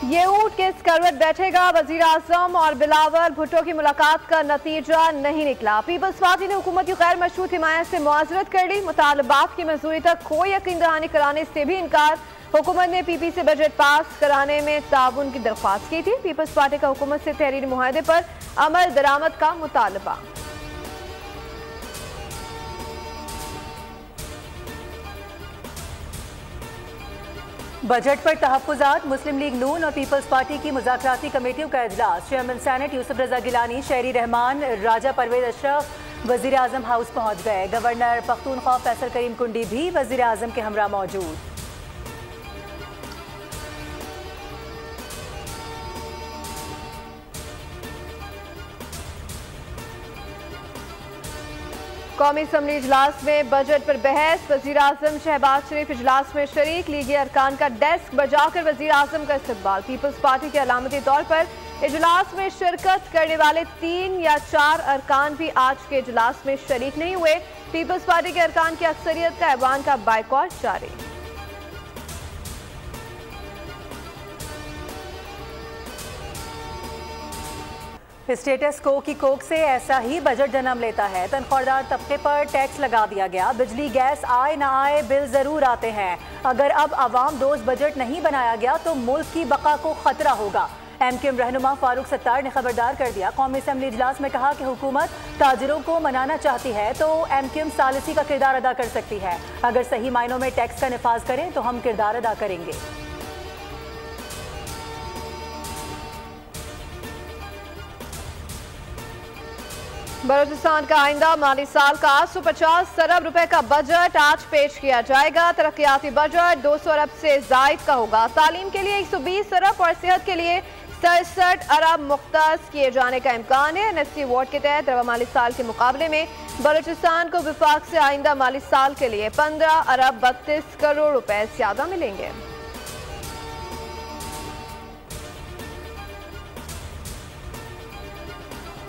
ये ऊँट किस करवट बैठेगा, वजीर आजम और बिलावल भुट्टो की मुलाकात का नतीजा नहीं निकला। पीपल्स पार्टी ने हुकूमत की गैर मशरूत हिमायत से मुआजरत कर ली। मुतालबात की मंजूरी तक कोई यकीन दहानी कराने से भी इनकार। हुकूमत ने पीपी से बजट पास कराने में ताउन की दरख्वास्त की थी। पीपल्स पार्टी का हुकूमत से तहरीरी मुआहदे पर अमल दरामद का मुतालबा। बजट पर तहफ्फुज़ात, मुस्लिम लीग नून और पीपल्स पार्टी की मुज़ाकराती कमेटियों का इजलास। चेयरमैन सेनेट यूसुफ रजा गिलानी, शहरी रहमान, राजा परवेज अशरफ वजीर आजम हाउस पहुंच गए। गवर्नर पख्तूनख्वा फैसल करीम कुंडी भी वजीर आजम के हमरा मौजूद। कौमी असम्बली इजलास में बजट पर बहस। वजीर आजम शहबाज शरीफ इजलास में शरीक। लीगी अरकान का डेस्क बजाकर वजीर आजम का इस्तकबाल। पीपल्स पार्टी के अलामती तौर पर इजलास में शिरकत करने वाले 3 या 4 अरकान भी आज के इजलास में शरीक नहीं हुए। पीपल्स पार्टी के अरकान की अक्सरियत का ऐवान का बाइकॉट जारी। स्टेटस को की कोक से ऐसा ही बजट जन्म लेता है। तनख्वाहदार तबके पर टैक्स लगा दिया गया। बिजली गैस आए ना आए बिल जरूर आते हैं। अगर अब अवाम दोस्त बजट नहीं बनाया गया तो मुल्क की बका को खतरा होगा। एमक्यूएम रहनुमा फारूक सत्तार ने खबरदार कर दिया। कौमी असम्बली इजलास में कहा कि हुकूमत ताजिरों को मनाना चाहती है तो एमक्यूएम सालिसी का किरदार अदा कर सकती है। अगर सही मायनों में टैक्स का निफाज करें तो हम किरदार अदा करेंगे। बलूचिस्तान का आइंदा माली साल का 850 अरब रुपए का बजट आज पेश किया जाएगा। तरक्याती बजट 200 अरब से जायद का होगा। तालीम के लिए 120 अरब और सेहत के लिए 67 अरब मुख्तस किए जाने का इम्कान है। एनएससी अवार्ड के तहत रवा माली साल के मुकाबले में बलूचिस्तान को विफाक से आइंदा माली साल के लिए 15 अरब 32 करोड़ रुपए ज्यादा मिलेंगे।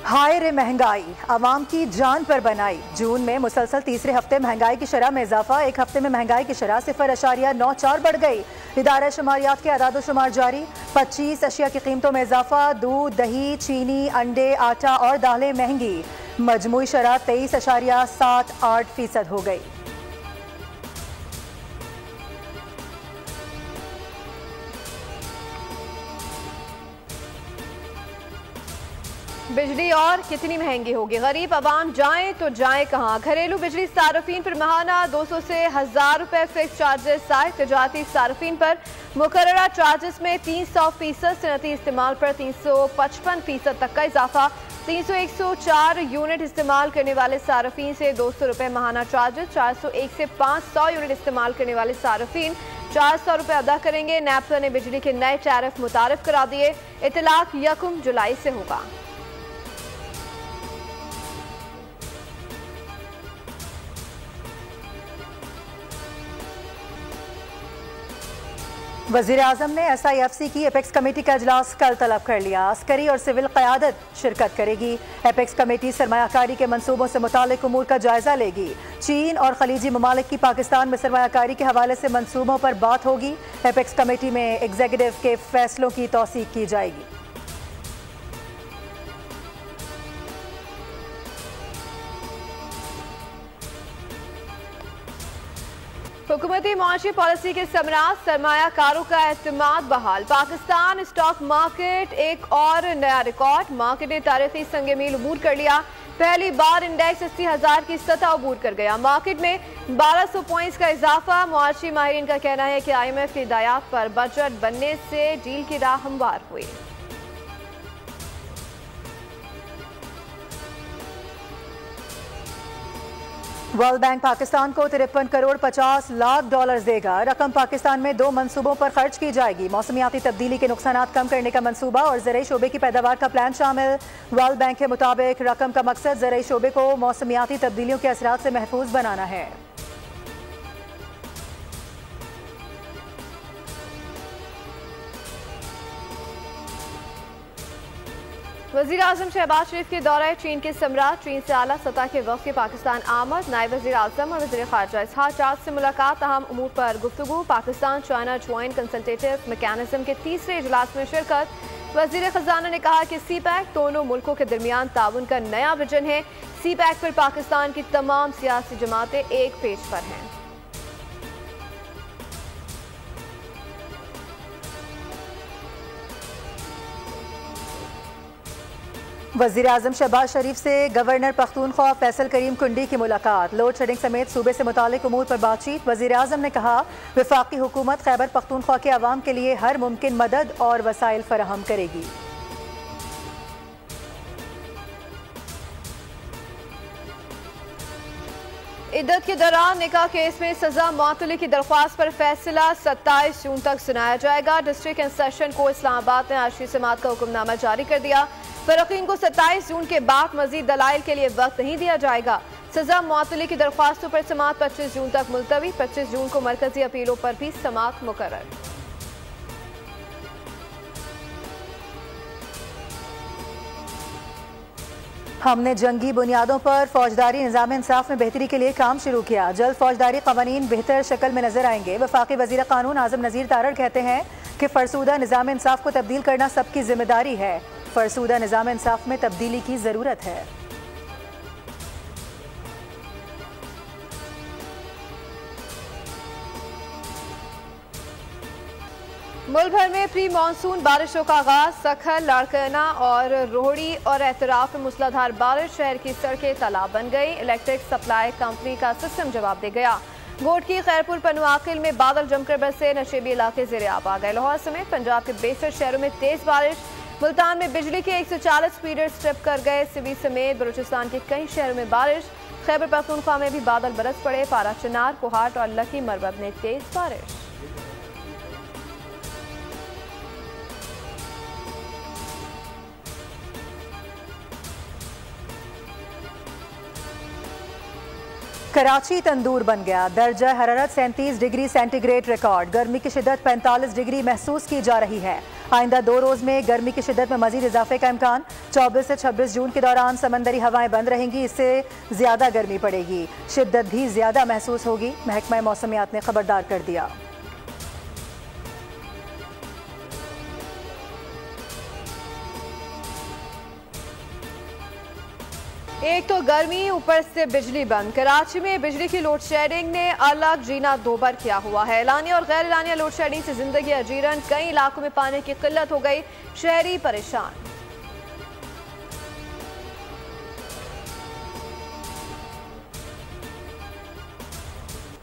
हाय रे महंगाई, आवाम की जान पर बनाई। जून में मुसलसल तीसरे हफ्ते महंगाई की शरह में इजाफा। एक हफ्ते में महंगाई की शरह 0.94 बढ़ गई। इदारा शुमारियात के अदाद शुमार जारी। 25 अशिया की कीमतों में इजाफा। दूध, दही, चीनी, अंडे, आटा और दालें महंगी। मजमूई शरह 23.78% हो गई। बिजली और कितनी महंगी होगी, गरीब आवाम जाएं तो जाएं कहां। घरेलू बिजली सार्फिन पर माहाना 200 से 1000 रुपए फिक्स चार्जेस आए। तजारती सार्फिन पर मुकर्ररा चार्जेस में 300% सनती इस्तेमाल पर 355% तक का इजाफा। 300-104 यूनिट इस्तेमाल करने वाले सार्फिन से 200 रुपए माहाना चार्जेस। 401 से 500 यूनिट इस्तेमाल करने वाले सार्फिन 400 रुपए अदा करेंगे। नेपला ने बिजली के नए टैरिफ मुतारिफ करा दिए। इतलाक 1 जुलाई से होगा। वज़ीर आज़म ने SIFC की एपेक्स कमेटी का इजलास कल तलब कर लिया। अस्करी और सिविल क़यादत शिरकत करेगी। एपेक्स कमेटी सरमायाकारी के मनसूबों से मुतालिक उमूर का जायजा लेगी। चीन और खलीजी ममालिक की पाकिस्तान में सरमायाकारी के हवाले से मनसूबों पर बात होगी। एपेक्स कमेटी में एग्जीक्यूटिव के फैसलों की तौसीक की जाएगी। हुकूमती मुआशी पॉलिसी के समरात, सरमायाकारों का एतमाद बहाल। पाकिस्तान स्टॉक मार्केट एक और नया रिकॉर्ड। मार्केट ने तारीखी संग मील अबूर कर लिया। पहली बार इंडेक्स 80,000 की सतह अबूर कर गया। मार्केट में 1200 पॉइंट्स का इजाफा। मुआशी माहिरीन का कहना है कि IMF की हिदायत पर बजट बनने से डील की राह हमवार हुई। वर्ल्ड बैंक पाकिस्तान को 53 करोड़ 50 लाख डॉलर देगा। रकम पाकिस्तान में 2 मंसूबों पर खर्च की जाएगी। मौसमियाती तब्दीली के नुकसानात कम करने का मंसूबा और ज़राई शोबे की पैदावार का प्लान शामिल। वर्ल्ड बैंक के मुताबिक रकम का मकसद ज़राई शोबे को मौसमियाती तब्दीलियों के असरात से महफूज बनाना है। वज़ीर आज़म शहबाज शरीफ के दौरे चीन के सम्राट, चीन से आला सतह के वक्त के पाकिस्तान आमद, नायब वज़ीर आज़म और वज़ीर ख़ारजा इसहाक़ जाद से मुलाकात, अहम उमूर पर गुफ्तगू, Pakistan China joint consultative mechanism के तीसरे इजलास में शिरकत। वज़ीर ख़जाना ने कहा कि सी पैक दोनों मुल्कों के दरमियान ताउन का नया विजन है। सी पैक पर पाकिस्तान की तमाम सियासी जमातें एक पेज पर हैं। वज़ीर आज़म शहबाज शरीफ से गवर्नर पख्तूनख्वा फैसल करीम कुंडी की मुलाकात, लोड शेडिंग समेत सूबे से मुतालिक उमूर पर बातचीत। वज़ीर आज़म ने कहा वफाकी हुकूमत खैबर पख्तूनख्वा के अवाम के लिए हर मुमकिन मदद और वसाइल फराहम करेगी। इद्दत के दौरान निकाह केस में सजा मुअत्तली की दरख्वास्त पर फैसला 27 जून तक सुनाया जाएगा। डिस्ट्रिक्ट एंड सेशन को इस्लामाबाद ने आशरी समात का हुक्मनामा जारी कर दिया। फरकीन को 27 जून के बाद मजीद दलाइल के लिए वक्त नहीं दिया जाएगा। सजा मुअत्तली की दरख्वास्तों पर समात 25 जून तक मुलतवी। 25 जून को मरकजी अपीलों पर भी समात मुकर्रर। हमने जंगी बुनियादों पर फौजदारी निज़ाम इंसाफ में बेहतरी के लिए काम शुरू किया। जल्द फौजदारी कवानीन बेहतर शक्ल में नजर आएंगे। वफाकी वज़ीर कानून आज़म नज़ीर तारड़ कहते हैं कि फरसूदा निज़ाम इंसाफ को तब्दील करना सबकी जिम्मेदारी है। फरसूदा निज़ाम इंसाफ में तब्दीली की ज़रूरत है। मुल्क भर में प्री मानसून बारिशों का आगाज, सखर, लाड़काना और रोहड़ी और एतराफ में मूसलाधार बारिश, शहर की सड़कें तालाब बन गई। इलेक्ट्रिक सप्लाई कंपनी का सिस्टम जवाब दे गया। गोट की खैरपुर पनुआकिल में बादल जमकर बरसे, नशेबी इलाके ज़ेरे आब आ गए। लाहौर समेत पंजाब के 62 शहरों में तेज बारिश। मुल्तान में बिजली के 140 फीडर स्ट्रिप कर गए। सिवी समेत बलूचिस्तान के कई शहरों में बारिश। खैबर पख्तूनख्वा में भी बादल बरस पड़े। पारा चिनार, कोहाट और लकी मरबत में तेज बारिश। कराची तंदूर बन गया। दर्जा हरारत 37 डिग्री सेंटीग्रेड रिकॉर्ड। गर्मी की शिद्दत 45 डिग्री महसूस की जा रही है। आइंदा 2 रोज में गर्मी की शिद्दत में मजीद इजाफे का इम्कान। 24 से 26 जून के दौरान समंदरी हवाएं बंद रहेंगी, इससे ज्यादा गर्मी पड़ेगी, शिद्दत भी ज्यादा महसूस होगी। महकमा मौसमियात ने खबरदार कर दिया। एक तो गर्मी, ऊपर से बिजली बंद। कराची में बिजली की लोड शेडिंग ने अलग जीना दोबर किया हुआ है। एलानिया और गैर एलानिया लोड शेडिंग से जिंदगी अजीरन, कई इलाकों में पानी की किल्लत हो गई, शहरी परेशान।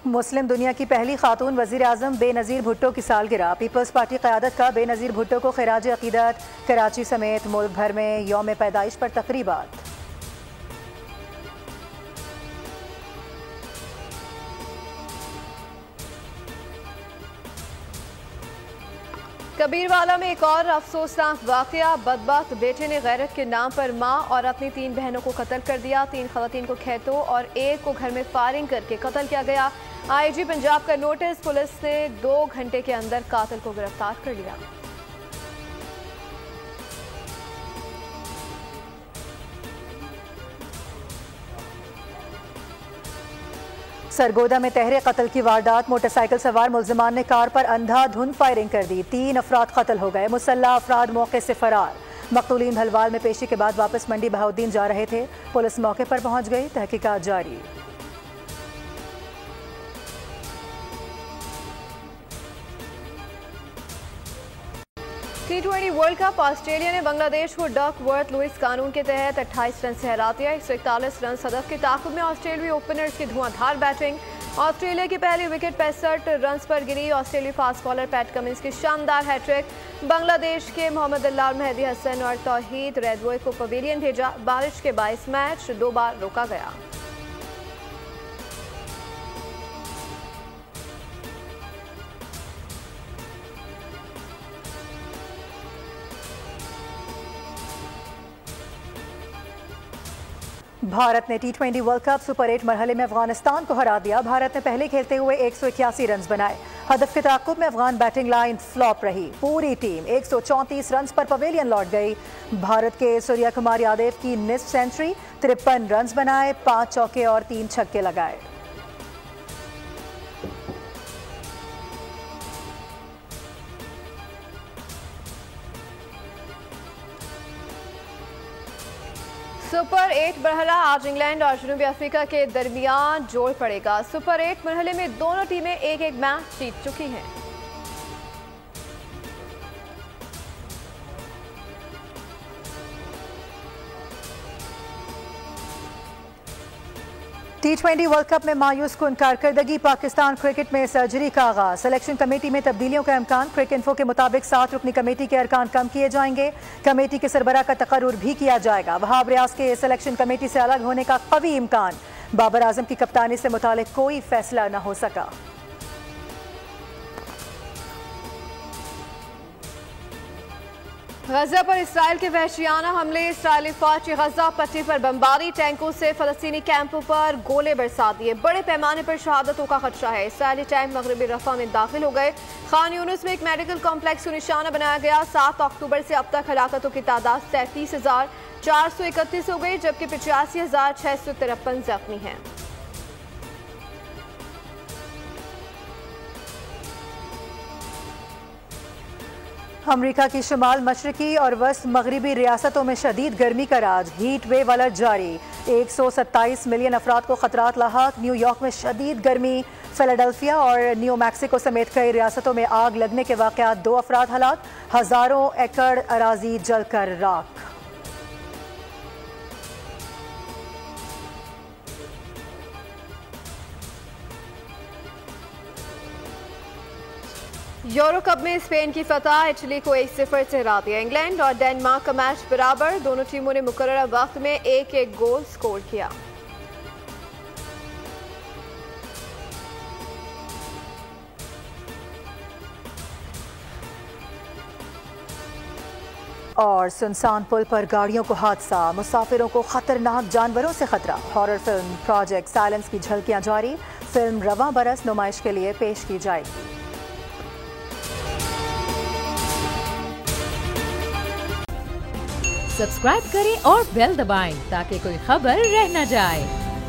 मुस्लिम दुनिया की पहली खातून वजीर आजम बेनज़ीर भुट्टो की सालगिरह। पीपल्स पार्टी क़यादत का बेनज़ीर भुट्टो को खिराज अकीदत। कराची समेत मुल्क भर में यौम पैदाइश पर तकरीबात। कबीरवाला में एक और अफसोसनाक वाकया। बदबख्त बेटे ने गैरत के नाम पर मां और अपनी 3 बहनों को कत्ल कर दिया। 3 खवातीन को खेतों और एक को घर में फायरिंग करके कत्ल किया गया। आईजी पंजाब का नोटिस, पुलिस ने 2 घंटे के अंदर कातिल को गिरफ्तार कर लिया। सरगोदा में तहरे कत्ल की वारदात। मोटरसाइकिल सवार मुल्जिमान ने कार पर अंधाधुंध फायरिंग कर दी। 3 अफराद कत्ल हो गए। मुसल्ला अफराद मौके से फरार। मकतूलीन भलवाल में पेशी के बाद वापस मंडी बहाउद्दीन जा रहे थे। पुलिस मौके पर पहुंच गई, तहकीकात जारी। T20 वर्ल्ड कप, ऑस्ट्रेलिया ने बांग्लादेश को डकवर्थ लुइस कानून के तहत 28 रन से हरा दिया। 141 रन हदफ के ताकुब में ऑस्ट्रेलियाई ओपनर्स की धुआंधार बैटिंग। ऑस्ट्रेलिया की पहली विकेट 65 रन पर गिरी। ऑस्ट्रेलियाई फास्ट बॉलर पैट कमिंस की शानदार हैट्रिक। बांग्लादेश के मोहम्मद अल्लाह, मेहदी हसन और तौहीद रेडवॉय को पवेलियन भेजा। बारिश के बायस मैच 2 बार रोका गया। भारत ने T20 वर्ल्ड कप सुपर 8 मरहले में अफगानिस्तान को हरा दिया। भारत ने पहले खेलते हुए 181 रन बनाए। हदफ के ताक़ुब में अफगान बैटिंग लाइन फ्लॉप रही। पूरी टीम 134 रन पर पवेलियन लौट गई। भारत के सूर्या कुमार यादव की निस्फ सेंचुरी, 53 रन बनाए, 5 चौके और 3 छक्के लगाए। सुपर 8 मरहला आज इंग्लैंड और जनूबी अफ्रीका के दरमियान जोड़ पड़ेगा। सुपर 8 मरहले में दोनों टीमें एक एक मैच जीत चुकी हैं। T20 वर्ल्ड कप में मायूस कुन कारकर्दगी, पाकिस्तान क्रिकेट में सर्जरी का आगाज। सिलेक्शन कमेटी में तब्दीलियों का इम्कान। क्रिक इन्फो के मुताबिक 7 रुकनी कमेटी के अरकान कम किए जाएंगे। कमेटी के सरबराह का तकर्रुर भी किया जाएगा। वहाब रियाज के सिलेक्शन कमेटी से अलग होने का कवी इम्कान। बाबर आजम की कप्तानी से मुतालिक कोई फैसला न हो सका। गजा पर इसराइल के वहशियाना हमले। इसराइली फौज की गजा पट्टी पर बमबारी, टैंकों से फलस्तीनी कैंपों पर गोले बरसा दिए। बड़े पैमाने पर शहादतों का खदशा है। इसराइली टैंक मगरबी रफा में दाखिल हो गए। खान यूनुस में एक मेडिकल कॉम्प्लेक्स को निशाना बनाया गया। 7 अक्टूबर से अब तक हलाकतों की तादाद 37,431 हो गई, जबकि 85,653 जख्मी हैं। अमरीका की शुमाल मशरकी और वस्त मगरबी रियासतों में शदीद गर्मी का राज। हीट वेव अलर्ट जारी। 127 मिलियन अफराद को खतरात लाहक। न्यूयॉर्क में शदीद गर्मी। फिलाडेल्फिया और न्यू मैक्सिको समेत कई रियासतों में आग लगने के वाक़यात, 2 अफराद हलाक। हजारों एकड़ अराजी जलकर राख। यूरो कप में स्पेन की फतह, इटली को 1-0 से हरा दिया। इंग्लैंड और डेनमार्क का मैच बराबर। दोनों टीमों ने मुकर्ररा वक्त में एक एक गोल स्कोर किया। और सुनसान पुल पर गाड़ियों को हादसा, मुसाफिरों को खतरनाक जानवरों से खतरा। हॉरर फिल्म प्रोजेक्ट साइलेंस की झलकियां जारी। फिल्म रवां बरस नुमाइश के लिए पेश की जाएगी। सब्सक्राइब करें और बेल दबाएं ताकि कोई खबर रह न जाए।